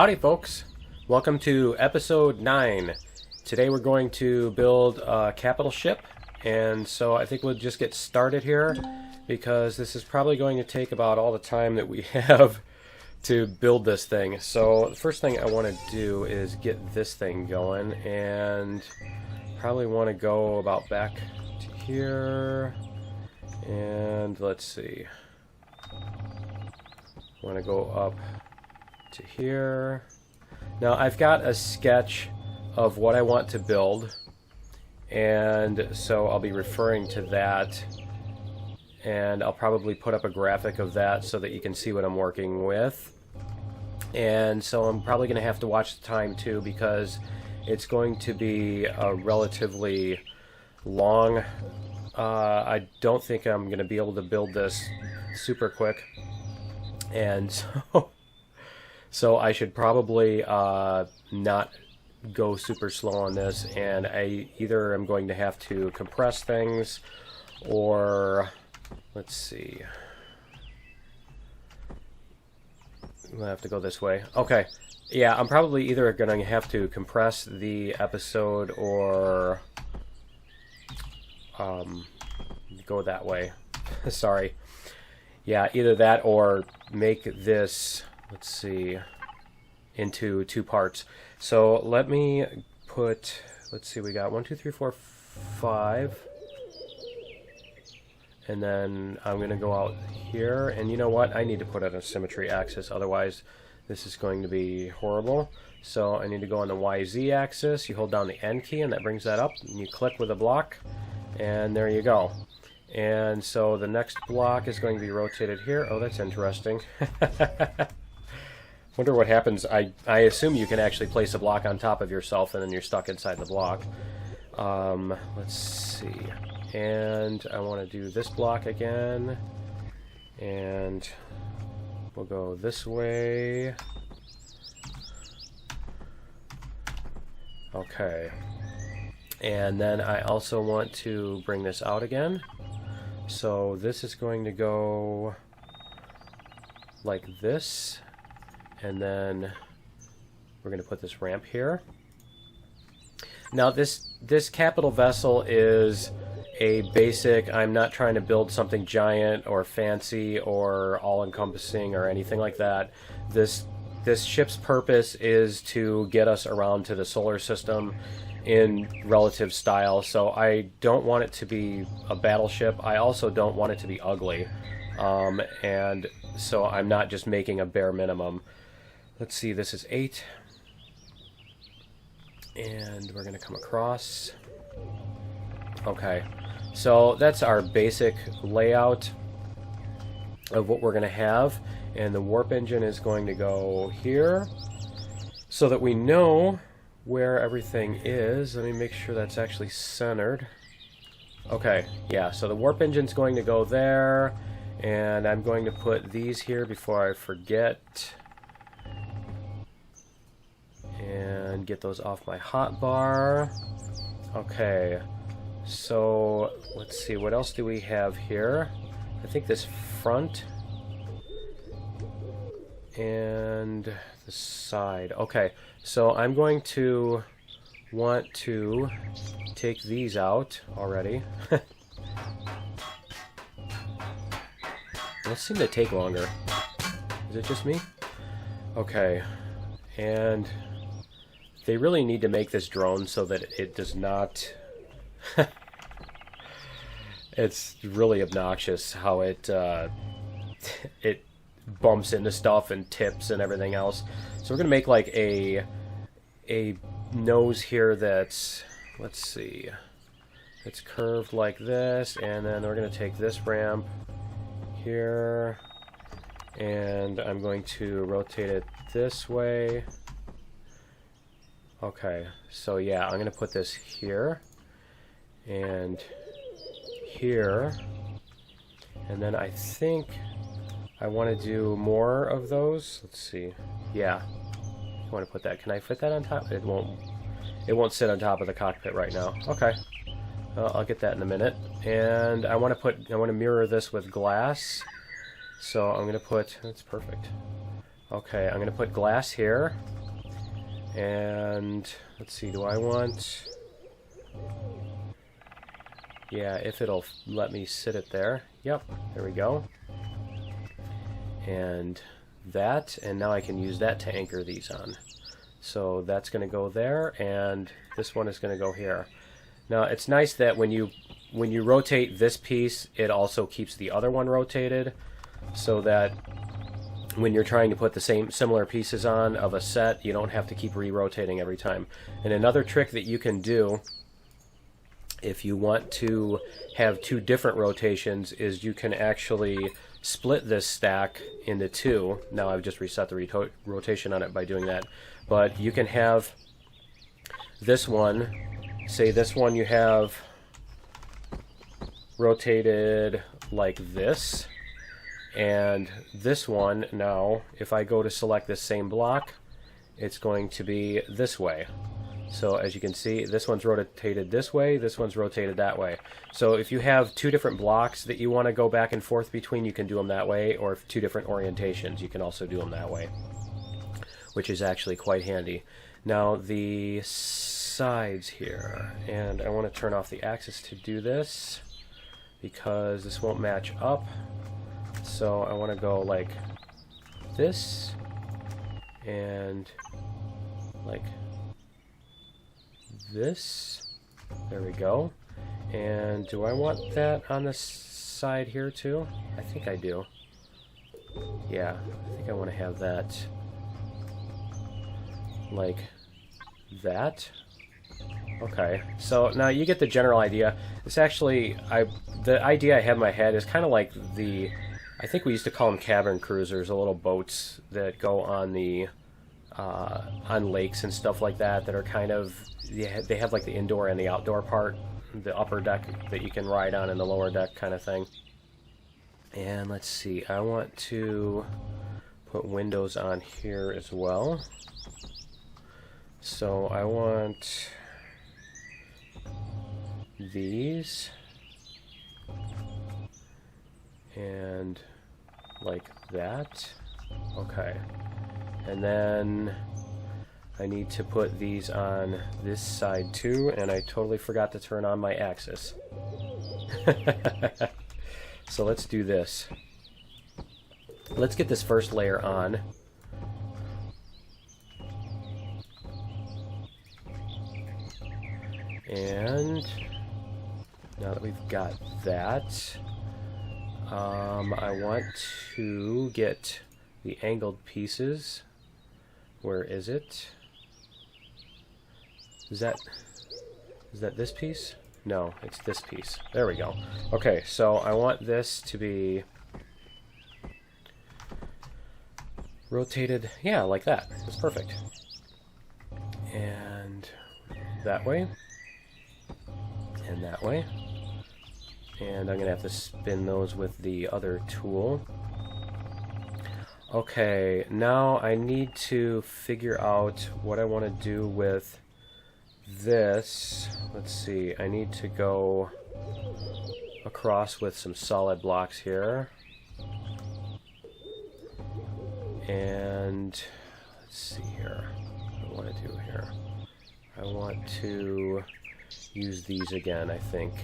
Howdy folks, welcome to episode 9. Today we're going to build a capital ship, and so I think we'll just get started here because this is probably going to take about all the time that we have to build this thing. So the first thing I want to do is get this thing going, and probably want to go about back to here, and let's see, want to go up to here. Now I've got a sketch of what I want to build, and so I'll be referring to that, and I'll probably put up a graphic of that so that you can see what I'm working with. And so I'm probably going to have to watch the time too, because it's going to be a relatively long. I don't think I'm going to be able to build this super quick, and so I should probably not go super slow on this, and I either am going to have to compress things, or let's see, we'll have to go this way. Okay, yeah, I'm probably either going to have to compress the episode or go that way. Sorry. Yeah, either that or make this, let's see, into 2 parts. So let me put, let's see, we got 1, 2, 3, 4, 5. And then I'm going to go out here. And you know what? I need to put it on a symmetry axis. Otherwise, this is going to be horrible. So I need to go on the YZ axis. You hold down the N key, and that brings that up. And you click with a block. And there you go. And so the next block is going to be rotated here. Oh, that's interesting. Wonder what happens. I assume you can actually place a block on top of yourself and then you're stuck inside the block. Let's see. And I want to do this block again. And we'll go this way. Okay. And then I also want to bring this out again. So this is going to go like this, and then we're going to put this ramp here. Now this capital vessel is a basic, I'm not trying to build something giant or fancy or all-encompassing or anything like that. This ship's purpose is to get us around to the solar system in relative style, so I don't want it to be a battleship. I also don't want it to be ugly, and so I'm not just making a bare minimum. Let's see, this is 8, and we're going to come across. Okay, so that's our basic layout of what we're going to have, and the warp engine is going to go here so that we know where everything is. Let me make sure that's actually centered. Okay, yeah, so the warp engine's going to go there, and I'm going to put these here before I forget, and get those off my hotbar. Okay, so let's see, what else do we have here? I think this front and the side. Okay, so I'm going to want to take these out already. Those seem to take longer. Is it just me? Okay, and they really need to make this drone so that it does not it's really obnoxious how it bumps into stuff and tips and everything else. So we're gonna make like a nose here that's, let's see, it's curved like this, and then we're gonna take this ramp here, and I'm going to rotate it this way. Okay, so yeah, I'm gonna put this here and here, and then I think I want to do more of those. Let's see. Yeah, I want to put that. Can I fit that on top? It won't sit on top of the cockpit right now. Okay, I'll get that in a minute. And I want to mirror this with glass. So I'm going to put, that's perfect. Okay, I'm going to put glass here. And let's see, do I want... Yeah, if it'll let me sit it there. Yep, there we go. And that, and now I can use that to anchor these on. So that's going to go there, and this one is going to go here. Now it's nice that when you rotate this piece, it also keeps the other one rotated, so that when you're trying to put the similar pieces on of a set, you don't have to keep re-rotating every time. And another trick that you can do if you want to have two different rotations is you can actually split this stack into two. Now I've just reset the rotation on it by doing that. But you can have this one, say this one you have rotated like this, and this one now, if I go to select this same block, it's going to be this way. So as you can see, this one's rotated this way, this one's rotated that way. So if you have two different blocks that you want to go back and forth between, you can do them that way, or if two different orientations, you can also do them that way, which is actually quite handy. Now the sides here, and I want to turn off the axis to do this because this won't match up. So I want to go like this and like this. There we go. And do I want that on the side here too? I think I do. Yeah, I think I want to have that like that. Okay, so now you get the general idea. It's actually, the idea I have in my head is kind of like the, I think we used to call them cavern cruisers, the little boats that go on the on lakes and stuff like that, that are kind of, they have like the indoor and the outdoor part, the upper deck that you can ride on and the lower deck kind of thing. And let's see, I want to put windows on here as well. So I want these and like that. Okay. And then I need to put these on this side too, and I totally forgot to turn on my axis. So let's do this. Let's get this first layer on. And now that we've got that, I want to get the angled pieces. Where is it? Is that this piece? No, it's this piece. There we go. Okay, so I want this to be rotated, yeah, like that. That's perfect. And that way. And that way. And I'm going to have to spin those with the other tool. Okay, now I need to figure out what I want to do with this. Let's see, I need to go across with some solid blocks here. And let's see here, what do I want to do here? I want to use these again, I think.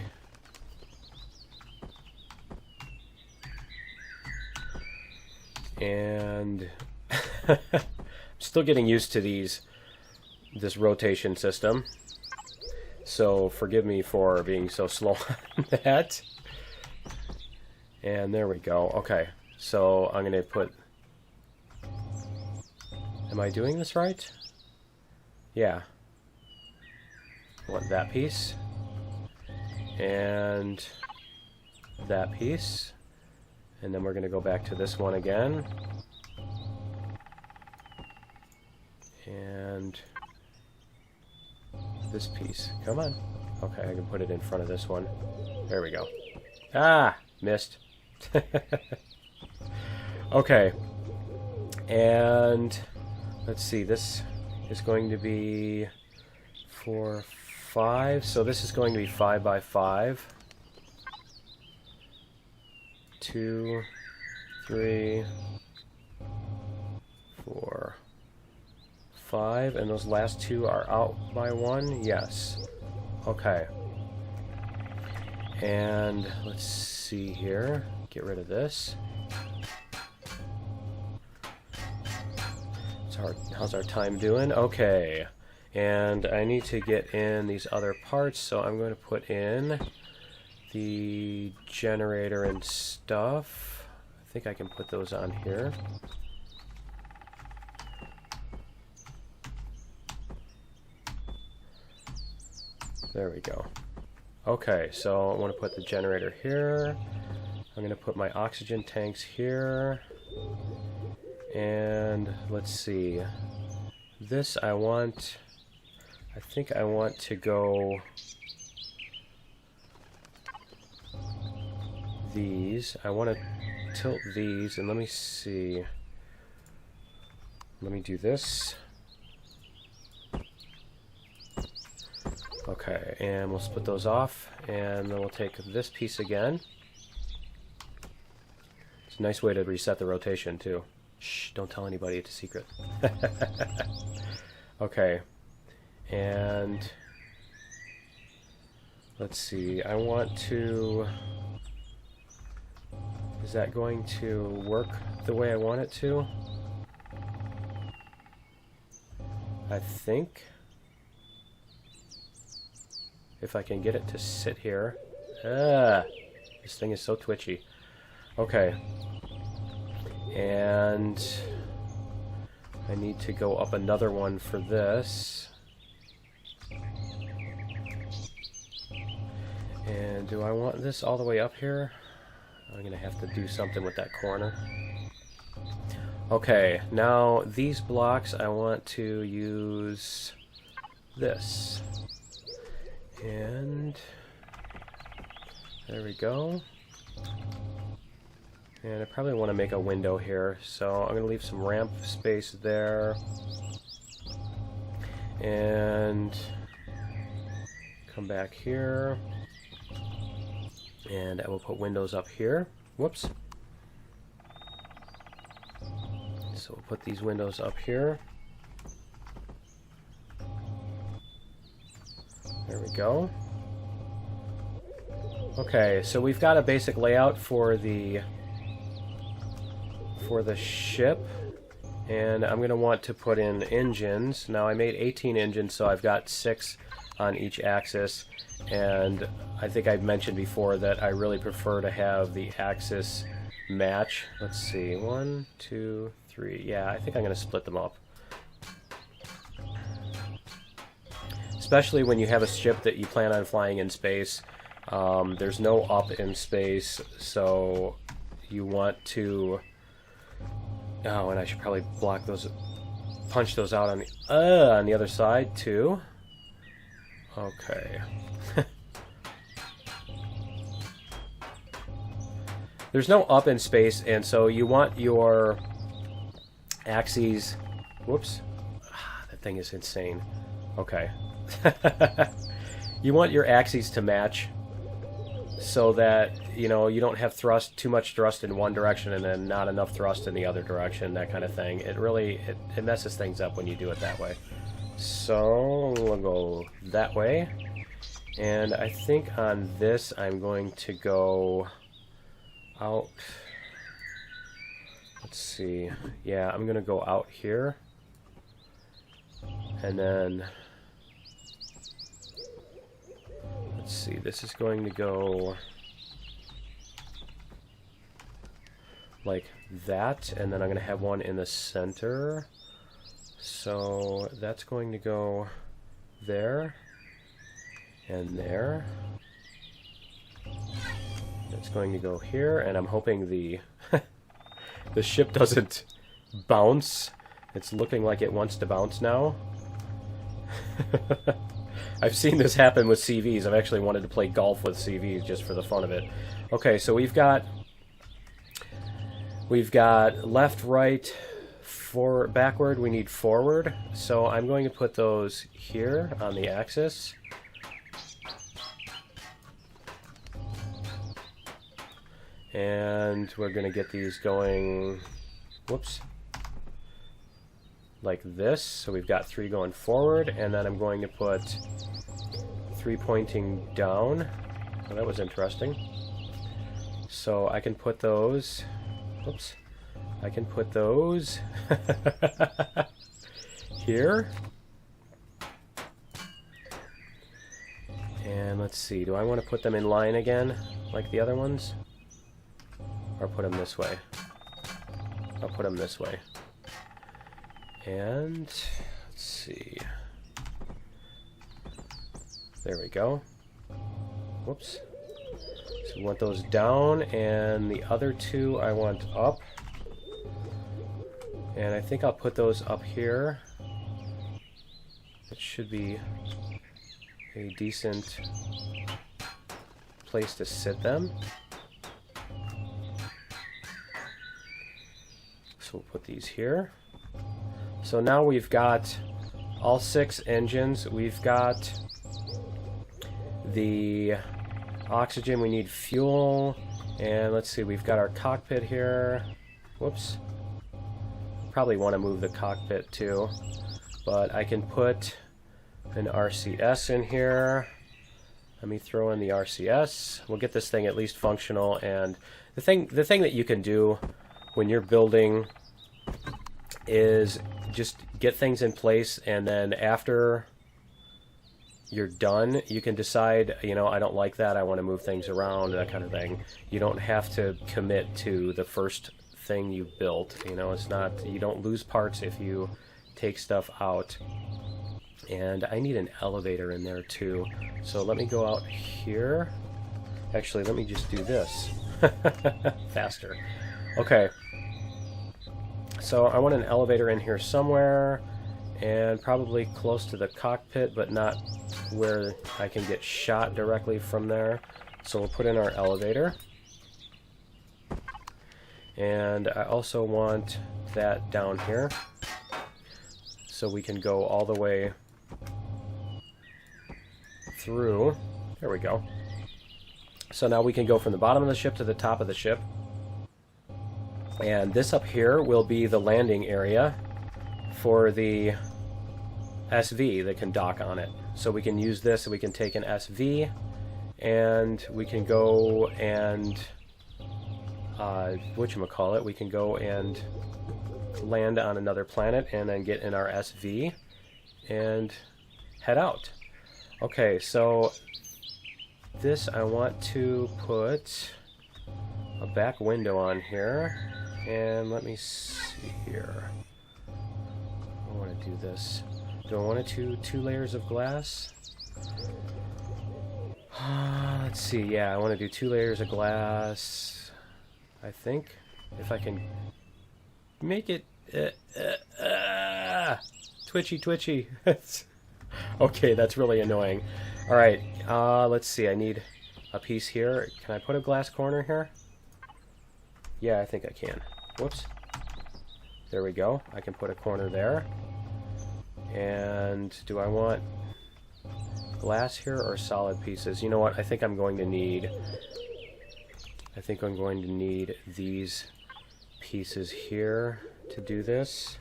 And I'm still getting used to this rotation system, so forgive me for being so slow on that. And there we go. Okay, so I'm gonna put, am I doing this right? Yeah. I want that piece and that piece. And then we're going to go back to this one again. And this piece. Come on. Okay, I can put it in front of this one. There we go. Ah! Missed. Okay. And let's see. This is going to be 4, 5. So this is going to be 5 by 5. 2, 3, 5, and those last 2 are out by 1? Yes. Okay. And let's see here. Get rid of this. How's our time doing? Okay. And I need to get in these other parts, so I'm going to put in the generator and stuff. I think I can put those on here. There we go. Okay, so I want to put the generator here. I'm going to put my oxygen tanks here. And let's see. This I think I want to go these. I want to tilt these, and let me see. Let me do this. Okay, and we'll split those off, and then we'll take this piece again. It's a nice way to reset the rotation, too. Shh, don't tell anybody, it's a secret. Okay, and let's see, I want to... Is that going to work the way I want it to? I think. If I can get it to sit here. Ah, this thing is so twitchy. Okay. And I need to go up another one for this. And do I want this all the way up here? I'm going to have to do something with that corner. Okay, now these blocks I want to use this. And there we go. And I probably want to make a window here, so I'm going to leave some ramp space there. And come back here. And I will put windows up here. Whoops. So we'll put these windows up here. There we go. Okay, so we've got a basic layout for the ship, and I'm going to want to put in engines. Now I made 18 engines, so I've got 6 on each axis, and I think I've mentioned before that I really prefer to have the axis match. Let's see, 1, 2, 3. Yeah, I think I'm going to split them up. Especially when you have a ship that you plan on flying in space. There's no up in space, so you want to... Oh, and I should probably block those, punch those out on the other side too. Okay. There's no up in space, and so you want your axes... Whoops. That thing is insane. Okay. You want your axes to match so that, you know, you don't have too much thrust in one direction and then not enough thrust in the other direction, that kind of thing. It really, it messes things up when you do it that way. So we'll go that way. And I think on this I'm going to go out. Let's see. Yeah, I'm going to go out here. And then... Let's see, this is going to go like that, and then I'm going to have one in the center. So that's going to go there and there. That's going to go here, and I'm hoping the the ship doesn't bounce. It's looking like it wants to bounce now. I've seen this happen with CVs. I've actually wanted to play golf with CVs just for the fun of it. Okay, so we've got left, right, forward, backward. We need forward. So I'm going to put those here on the axis. And we're going to get these going... Whoops. like this. So we've got 3 going forward, and then I'm going to put 3 pointing down. Oh, that was interesting. So I can put those, whoops, I can put those here. And let's see, do I want to put them in line again, like the other ones? Or put them this way? I'll put them this way. And, let's see. There we go. Whoops. So we want those down, and the other 2 I want up. And I think I'll put those up here. It should be a decent place to sit them. So we'll put these here. So now we've got all 6 engines. We've got the oxygen, we need fuel, and let's see, we've got our cockpit here. Whoops. Probably want to move the cockpit too, but I can put an RCS in here. Let me throw in the RCS. We'll get this thing at least functional. And the thing that you can do when you're building is just get things in place, and then after you're done, you can decide, you know, I don't like that, I want to move things around, that kind of thing. You don't have to commit to the first thing you built. You know, it's not, you don't lose parts if you take stuff out. And I need an elevator in there too. So let me go out here. Actually, let me just do this. Faster. Okay. So I want an elevator in here somewhere, and probably close to the cockpit, but not where I can get shot directly from there. So we'll put in our elevator. And I also want that down here, so we can go all the way through. There we go. So now we can go from the bottom of the ship to the top of the ship. And this up here will be the landing area for the SV that can dock on it. So we can use this, and we can take an SV, and we can go and whatchamacallit, we can go and land on another planet and then get in our SV and head out. Okay, so this I want to put a back window on here, and let me see here. I want to do this. Do I want to do 2 layers of glass? Let's see, yeah, I want to do 2 layers of glass. I think if I can make it twitchy. Okay, that's really annoying. All right, let's see. I need a piece here. Can I put a glass corner here? Yeah, I think I can. Whoops. There we go. I can put a corner there. And do I want glass here or solid pieces? You know what? I think I'm going to need these pieces here to do this.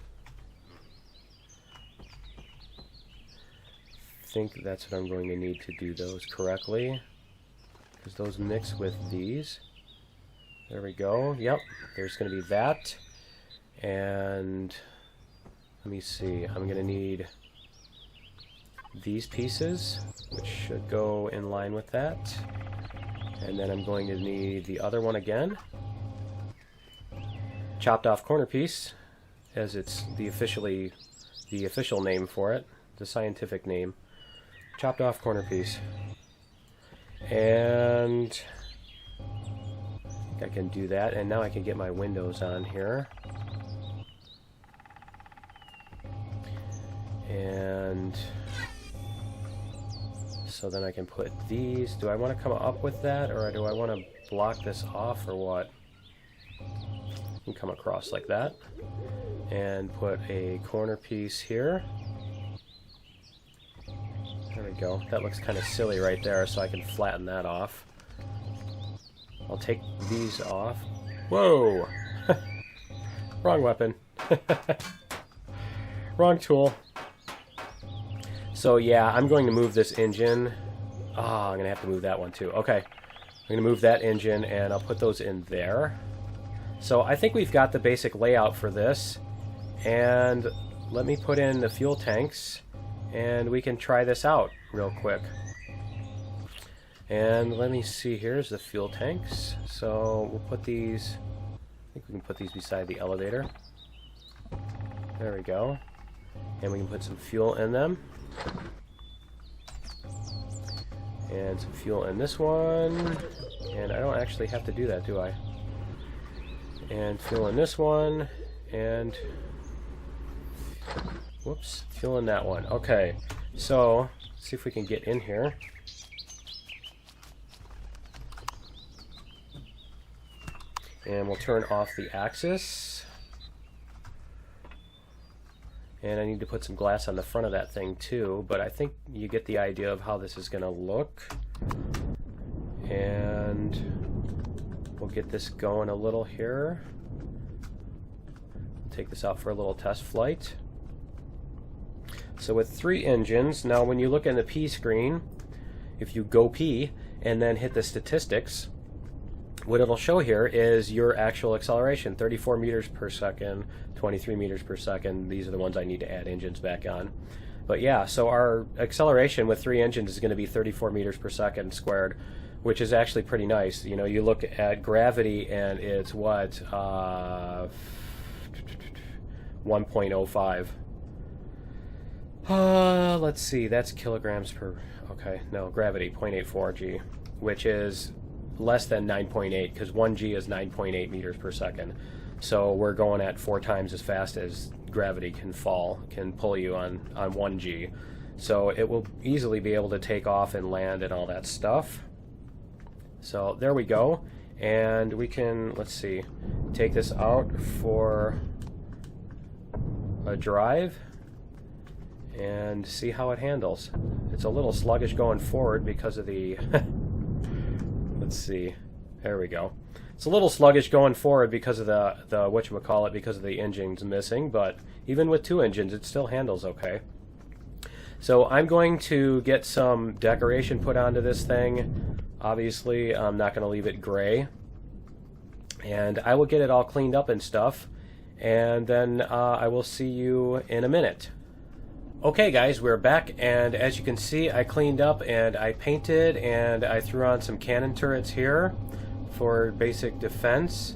I think that's what I'm going to need to do those correctly, because those mix with these. There we go. Yep, there's going to be that. And let me see, I'm going to need these pieces, which should go in line with that. And then I'm going to need the other one again. Chopped off corner piece, as it's the official name for it, the scientific name. Chopped off corner piece. And I think I can do that, and now I can get my windows on here. And so then I can put these. Do I want to come up with that, or do I want to block this off, or what? I can come across like that and put a corner piece here. There we go. That looks kind of silly right there, so I can flatten that off. I'll take these off. Whoa! Wrong weapon. Wrong tool. So yeah, I'm going to move this engine. Oh, I'm going to have to move that one too. Okay. I'm going to move that engine, and I'll put those in there. So I think we've got the basic layout for this. And let me put in the fuel tanks, and we can try this out real quick. And let me see, here's the fuel tanks. So we'll put these, I think we can put these beside the elevator. There we go. And we can put some fuel in them. And some fuel in this one. And I don't actually have to do that, do I? And fuel in this one. And whoops, fuel in that one. Okay, so let's see if we can get in here. And we'll turn off the axis. And I need to put some glass on the front of that thing too, but I think you get the idea of how this is going to look. And we'll get this going a little here. Take this out for a little test flight. So with 3 engines, now when you look in the P screen, if you go P and then hit the statistics, what it'll show here is your actual acceleration, 34 meters per second, 23 meters per second. These are the ones I need to add engines back on. But yeah, so our acceleration with 3 engines is going to be 34 meters per second squared, which is actually pretty nice. You know, you look at gravity and it's what? 1.05. Let's see, that's kilograms per, okay, no, gravity, 0.84 G, which is less than 9.8, because 1 G is 9.8 meters per second. So we're going at 4 times as fast as gravity can pull you on 1 G. So it will easily be able to take off and land and all that stuff. So there we go. And we can, let's see, take this out for a drive and see how it handles. It's a little sluggish going forward because of the let's see, there we go. It's a little sluggish going forward because of the whatchamacallit, because of the engine's missing, but even with 2 engines it still handles okay. So I'm going to get some decoration put onto this thing. Obviously I'm not going to leave it gray, and I will get it all cleaned up and stuff, and then I will see you in a minute. Okay guys, we're back, and as you can see, I cleaned up and I painted and I threw on some cannon turrets here for basic defense,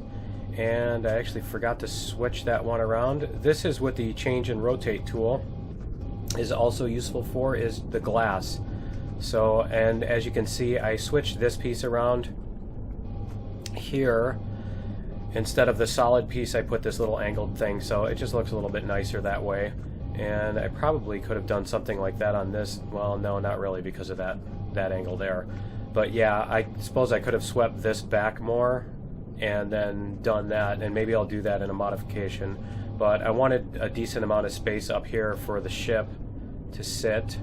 and I actually forgot to switch that one around. This is what the change and rotate tool is also useful for, is the glass. So, and as you can see, I switched this piece around here. Instead of the solid piece, I put this little angled thing, so it just looks a little bit nicer that way. And I probably could have done something like that on this. Well, no, not really, because of that angle there. But yeah, I suppose I could have swept this back more and then done that, and maybe I'll do that in a modification. But I wanted a decent amount of space up here for the ship to sit.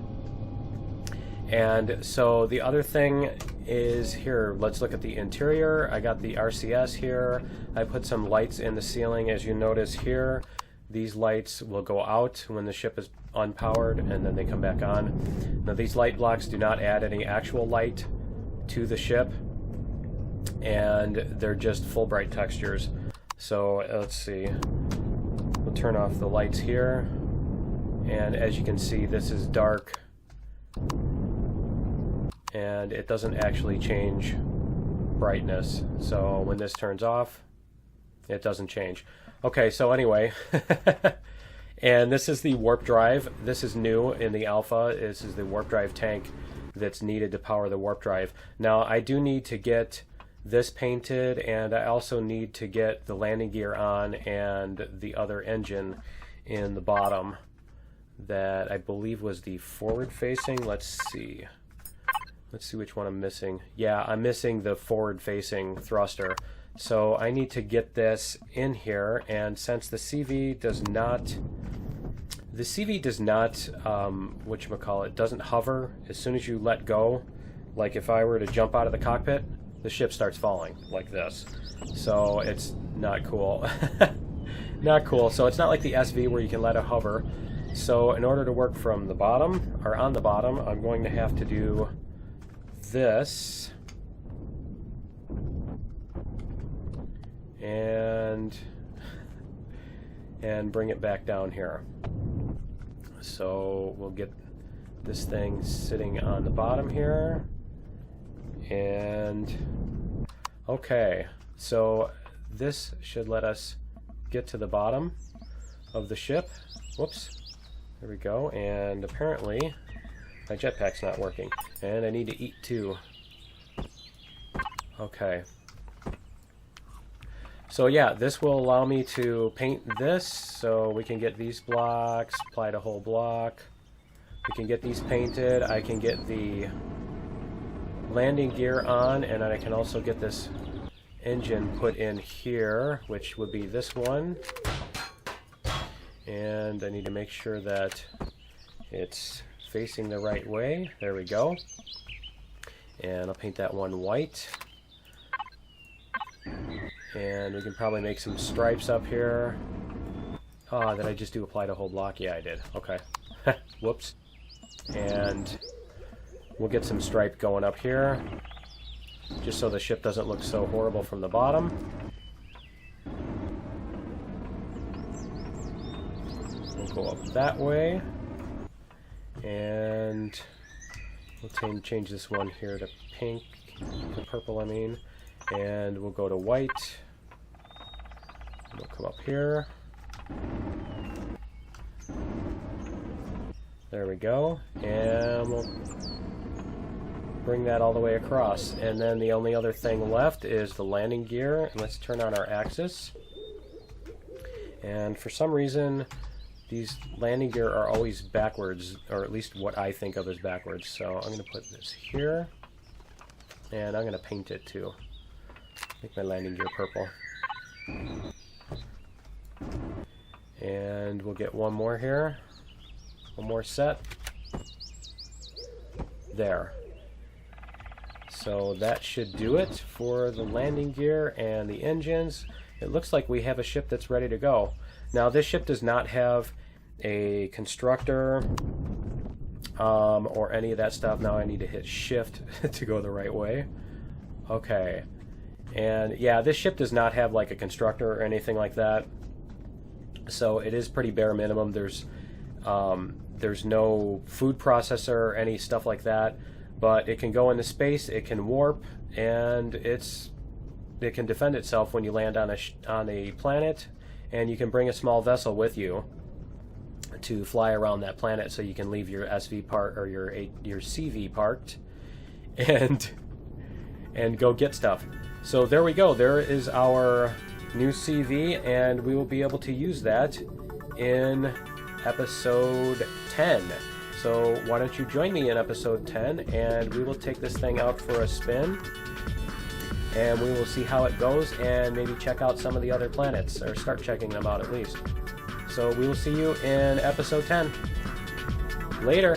And so the other thing is here, let's look at the interior. I got the RCS here. I put some lights in the ceiling, as you notice here. These lights will go out when the ship is unpowered, and then they come back on. Now these light blocks do not add any actual light to the ship, and they're just full bright textures. So let's see, we'll turn off the lights here, and as you can see, this is dark, and it doesn't actually change brightness. So when this turns off, it doesn't change. Okay, so anyway, and this is the warp drive. This is new in the alpha. This is the warp drive tank that's needed to power the warp drive. Now, I do need to get this painted, and I also need to get the landing gear on and the other engine in the bottom that I believe was the forward facing. Let's see which one I'm missing. Yeah, I'm missing the forward facing thruster. So I need to get this in here, and since the CV does not, whatchamacallit, doesn't hover as soon as you let go. Like if I were to jump out of the cockpit, the ship starts falling like this. So it's not cool. Not cool. So it's not like the SV where you can let it hover. So in order to work from the bottom, or on the bottom, I'm going to have to do this. And bring it back down here. So we'll get this thing sitting on the bottom here. And okay, so this should let us get to the bottom of the ship. Whoops. There we go. And apparently my jetpack's not working. And I need to eat too. Okay. So yeah, this will allow me to paint this, so we can get these blocks, apply to whole block. We can get these painted. I can get the landing gear on, and then I can also get this engine put in here, which would be this one. And I need to make sure that it's facing the right way. There we go. And I'll paint that one white. And we can probably make some stripes up here. Ah, did I just do apply to whole block? Yeah, I did. Okay. Whoops. And we'll get some stripe going up here, just so the ship doesn't look so horrible from the bottom. We'll go up that way. And we'll change this one here to pink, to purple, I mean. And we'll go to white. We'll come up here. There we go. And we'll bring that all the way across. And then the only other thing left is the landing gear. And let's turn on our axis. And for some reason, these landing gear are always backwards, or at least what I think of as backwards. So I'm going to put this here. And I'm going to paint it too. Make my landing gear purple. And we'll get one more here. One more set. There. So that should do it for the landing gear and the engines. It looks like we have a ship that's ready to go. Now this ship does not have a constructor or any of that stuff. Now I need to hit shift to go the right way. Okay. And yeah, this ship does not have like a constructor or anything like that. So it is pretty bare minimum. There's no food processor or any stuff like that. But it can go into space, it can warp, and it can defend itself when you land on a planet. And you can bring a small vessel with you to fly around that planet, so you can leave your SV part or your CV parked and go get stuff. So there we go. There is our new CV, and we will be able to use that in episode 10. So why don't you join me in episode 10, and we will take this thing out for a spin, and we will see how it goes, and maybe check out some of the other planets, or start checking them out at least. So we will see you in episode 10. Later!